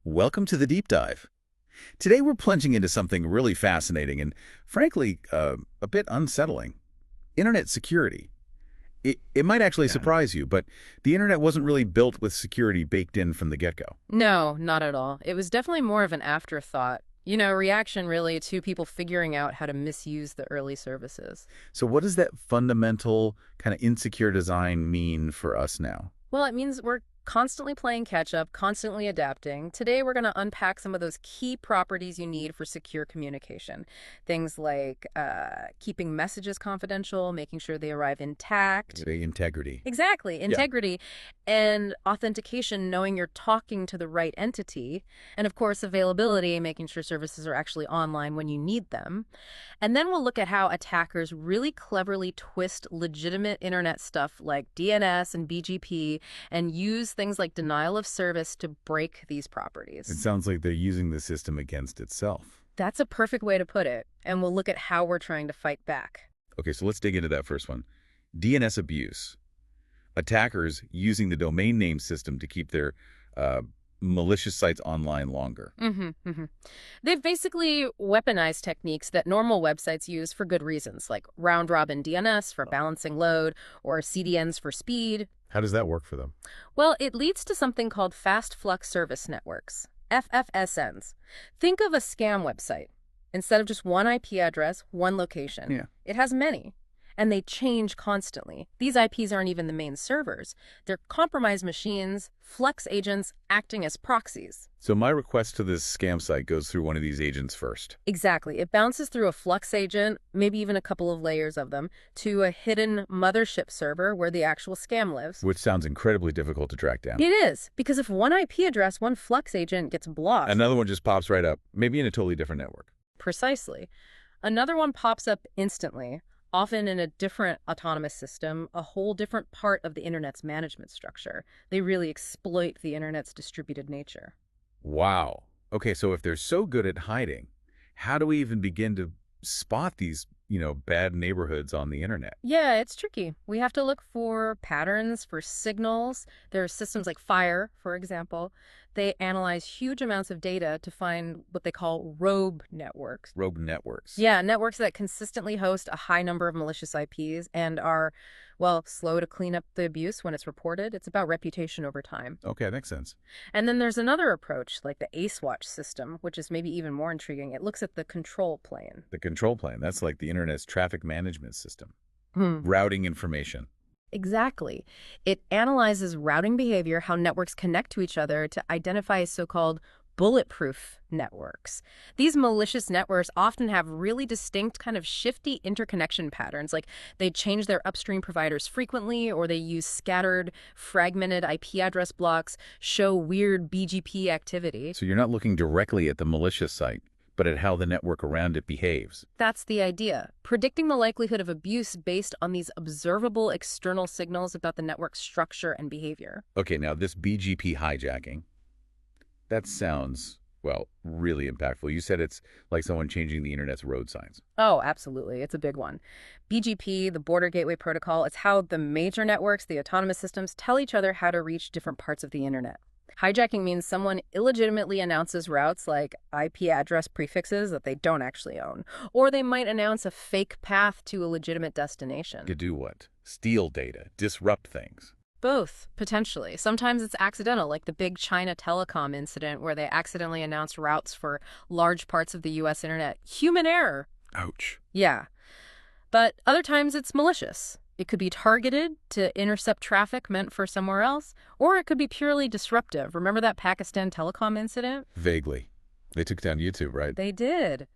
Welcome to the deep dive. Today we're plunging into something really fascinating and, frankly, a bit unsettling. Internet security. It might actually Yeah. surprise you, but the internet wasn't really built with security baked in from the get-go. No, not at all. It was definitely more of an afterthought. Reaction really to people figuring out how to misuse the early services. So what does that fundamental kind of insecure design mean for us now? Well, it means we're constantly playing catch up, constantly adapting. Today, we're going to unpack some of those key properties you need for secure communication. Things like keeping messages confidential, making sure they arrive intact. The integrity. Exactly, Yeah. integrity and authentication, knowing you're talking to the right entity, and of course, availability, making sure services are actually online when you need them. And then we'll look at how attackers really cleverly twist legitimate internet stuff like DNS and BGP and use things like denial of service to break these It properties. sounds like they're using the system against itself. That's a perfect way to put it, and we'll look at how we're trying to fight back. Okay, so let's dig into that first one. DNS abuse. Attackers using the domain name system to keep their malicious sites online longer. They've basically weaponized techniques that normal websites use for good reasons, like round-robin DNS for balancing load or CDNs for speed. How does that work for them? Well, it leads to something called fast flux service networks, FFSNs. Think of a scam website. Instead of just one IP address, one location. Yeah. It has many, and they change constantly. These IPs aren't even the main servers. They're compromised machines, flex agents acting as proxies. So my request to this scam site goes through one of these agents first. Exactly. It bounces through a flux agent, maybe even a couple of layers of them, to a hidden mothership server where the actual scam lives. Which sounds incredibly difficult to track down. It is, because if one IP address, one flux agent gets blocked. Another one just pops right up, maybe in a totally different network. Precisely. Another one pops up instantly, often in a different autonomous system, a whole different part of the internet's management structure. They really exploit the internet's distributed nature. Wow. Okay, so if they're so good at hiding, how do we even begin to spot these, bad neighborhoods on the internet? Yeah, it's tricky. We have to look for patterns, for signals. There are systems like Fire, for example. They analyze huge amounts of data to find what they call rogue networks. Rogue networks. Yeah, networks that consistently host a high number of malicious IPs and are, well, slow to clean up the abuse when it's reported. It's about reputation over time. Okay, that makes sense. And then there's another approach, like the AceWatch system, which is maybe even more intriguing. It looks at the control plane. The control plane, that's like the internet's traffic management system. Hmm. Routing information. Exactly. It analyzes routing behavior, how networks connect to each other to identify so-called bulletproof networks. These malicious networks often have really distinct kind of shifty interconnection patterns, like they change their upstream providers frequently, or they use scattered, fragmented IP address blocks, show weird BGP activity. So you're not looking directly at the malicious site, but at how the network around it behaves. That's the idea. Predicting the likelihood of abuse based on these observable external signals about the network's structure and behavior. Okay, now this BGP hijacking, that sounds, well, really impactful. You said it's like someone changing the internet's road signs. Oh, absolutely. It's a big one. BGP, the Border Gateway Protocol, it's how the major networks, the autonomous systems, tell each other how to reach different parts of the internet. Hijacking means someone illegitimately announces routes like IP address prefixes that they don't actually own. Or they might announce a fake path to a legitimate destination. To do what? Steal data, disrupt things. Both, potentially. Sometimes it's accidental, like the big China telecom incident where they accidentally announced routes for large parts of the U.S. internet. Human error. Ouch. Yeah. But other times it's malicious. It could be targeted to intercept traffic meant for somewhere else, or it could be purely disruptive. Remember that Pakistan telecom incident? Vaguely. They took down YouTube, right? They did.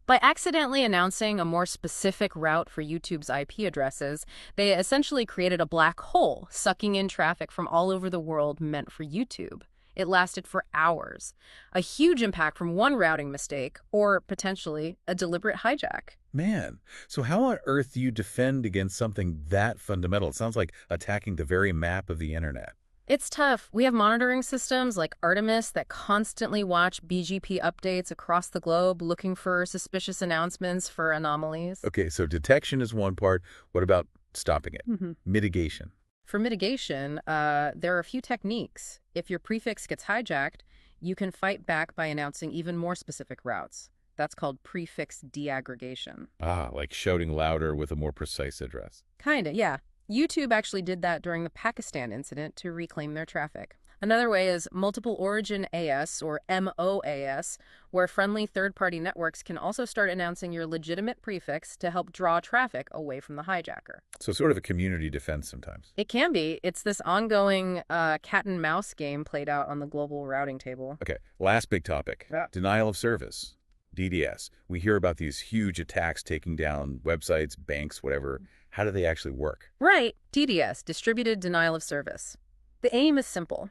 By accidentally announcing a more specific route for YouTube's IP addresses, they essentially created a black hole, sucking in traffic from all over the world meant for YouTube. It lasted for hours. A huge impact from one routing mistake, or potentially a deliberate hijack. Man, so how on earth do you defend against something that fundamental? It sounds like attacking the very map of the internet. It's tough. We have monitoring systems like Artemis that constantly watch BGP updates across the globe, looking for suspicious announcements for anomalies. Okay, so detection is one part. What about stopping it? Mitigation. For mitigation, there are a few techniques. If your prefix gets hijacked, You can fight back by announcing even more specific routes. That's called prefix deaggregation. Ah, like shouting louder with a more precise address. Kinda, yeah. YouTube actually did that during the Pakistan incident to reclaim their traffic. Another way is multiple origin AS, or MOAS, where friendly third-party networks can also start announcing your legitimate prefix to help draw traffic away from the hijacker. So sort of a community defense sometimes. It can be. It's this ongoing cat and mouse game played out on the global routing table. Okay, last big topic. Yeah. Denial of service. DDS. We hear about these huge attacks taking down websites, banks, whatever. How do they actually work? Right. DDS, Distributed Denial of Service. The aim is simple.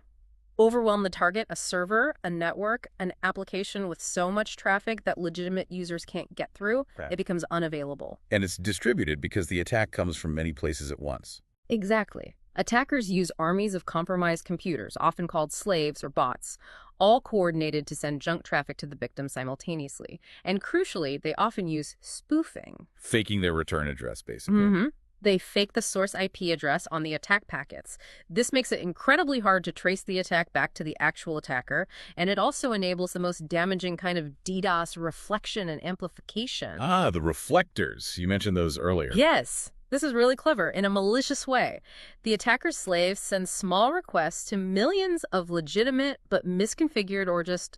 Overwhelm the target, a server, a network, an application with so much traffic that legitimate users can't get through, Right. it becomes unavailable. And it's distributed because the attack comes from many places at once. Exactly. Attackers use armies of compromised computers, often called slaves or bots, all coordinated to send junk traffic to the victim simultaneously. And crucially, they often use spoofing. Faking their return address, basically. Mm-hmm. They fake the source IP address on the attack packets. This makes it incredibly hard to trace the attack back to the actual attacker, and it also enables the most damaging kind of DDoS reflection and amplification. Ah, the reflectors. You mentioned those earlier. Yes. This is really clever. In a malicious way, the attacker's slaves send small requests to millions of legitimate but misconfigured or just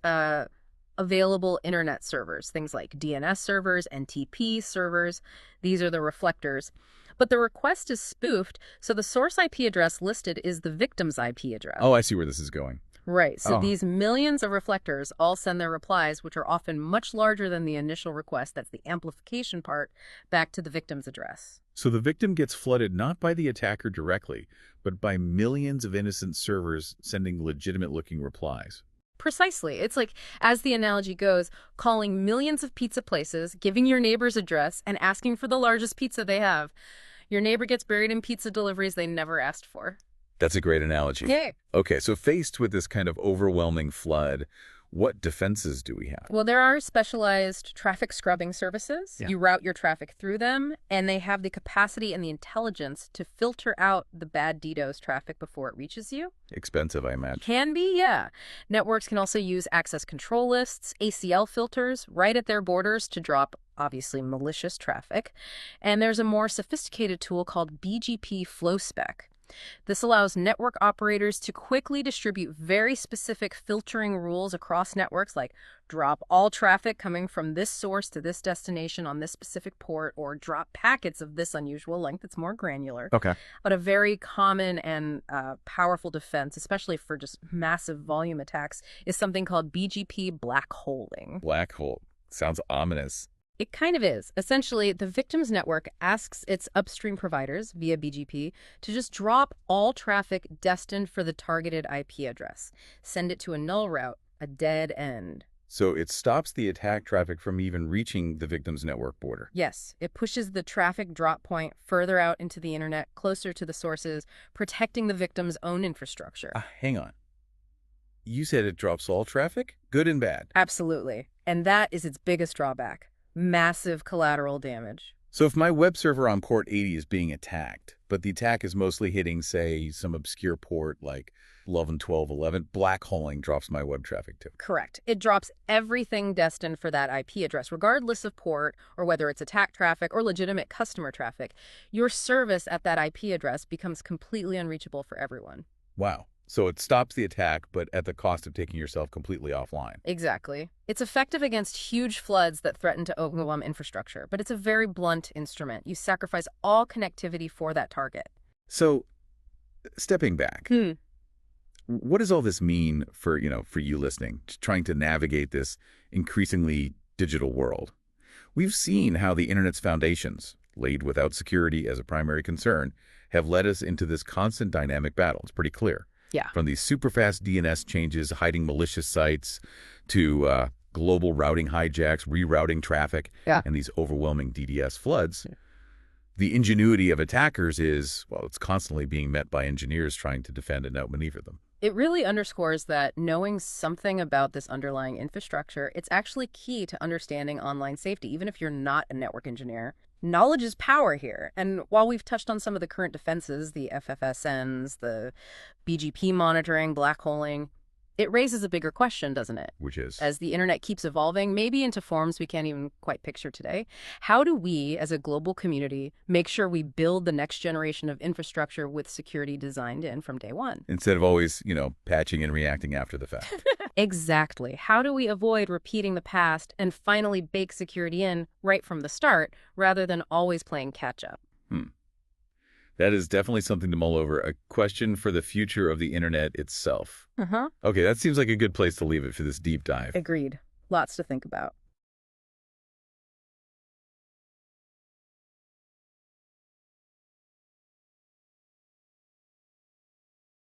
available internet servers, things like DNS servers, NTP servers. These are the reflectors. But the request is spoofed, so the source IP address listed is the victim's IP address. Oh, I see where this is going. Right. So Oh. these millions of reflectors all send their replies, which are often much larger than the initial request, that's the amplification part, back to the victim's address. So the victim gets flooded not by the attacker directly, but by millions of innocent servers sending legitimate-looking replies. Precisely. It's like, as the analogy goes, calling millions of pizza places, giving your neighbor's address, and asking for the largest pizza they have. Your neighbor gets buried in pizza deliveries they never asked for. That's a great analogy. Yay. Okay, so faced with this kind of overwhelming flood, what defenses do we have? Well, there are specialized traffic scrubbing services. Yeah. You route your traffic through them, and they have the capacity and the intelligence to filter out the bad DDoS traffic before it reaches you. Expensive, I imagine. Can be, yeah. Networks can also use access control lists, ACL filters, right at their borders to drop, obviously, malicious traffic. And there's a more sophisticated tool called BGP FlowSpec. This allows network operators to quickly distribute very specific filtering rules across networks, like drop all traffic coming from this source to this destination on this specific port, or drop packets of this unusual length. It's more granular. Okay. But a very common and powerful defense, especially for just massive volume attacks, is something called BGP black holing. Black hole. Sounds ominous. It kind of is. Essentially, the victim's network asks its upstream providers, via BGP, to just drop all traffic destined for the targeted IP address. Send it to a null route, a dead end. So it stops the attack traffic from even reaching the victim's network border. Yes, it pushes the traffic drop point further out into the internet, closer to the sources, protecting the victim's own infrastructure. Hang on. You said it drops all traffic? Good and bad. Absolutely. And that is its biggest drawback. Massive collateral damage. So if my web server on port 80 is being attacked, but the attack is mostly hitting, say, some obscure port like 11.12.11, black holing drops my web traffic too. Correct. It drops everything destined for that IP address, regardless of port or whether it's attack traffic or legitimate customer traffic. Your service at that IP address becomes completely unreachable for everyone. Wow. So it stops the attack, but at the cost of taking yourself completely offline. Exactly. It's effective against huge floods that threaten to overwhelm infrastructure, but it's a very blunt instrument. You sacrifice all connectivity for that target. So, stepping back, what does all this mean for you listening, trying to navigate this increasingly digital world? We've seen how the internet's foundations, laid without security as a primary concern, have led us into this constant dynamic battle. It's pretty clear. Yeah. From these super fast DNS changes, hiding malicious sites, to global routing hijacks, rerouting traffic, and these overwhelming DDS floods. The ingenuity of attackers is, well, it's constantly being met by engineers trying to defend and outmaneuver them. It really underscores that knowing something about this underlying infrastructure, it's actually key to understanding online safety, even if you're not a network engineer. Knowledge is power here. And while we've touched on some of the current defenses, the FFSNs, the BGP monitoring, black holing, It raises a bigger question, doesn't it? Which is? As the internet keeps evolving, maybe into forms we can't even quite picture today, how do we, as a global community, make sure we build the next generation of infrastructure with security designed in from day one? Instead of always, patching and reacting after the fact. Exactly. How do we avoid repeating the past and finally bake security in right from the start, rather than always playing catch-up? That is definitely something to mull over. A question for the future of the internet itself. Uh-huh. Okay, that seems like a good place to leave it for this deep dive. Agreed. Lots to think about.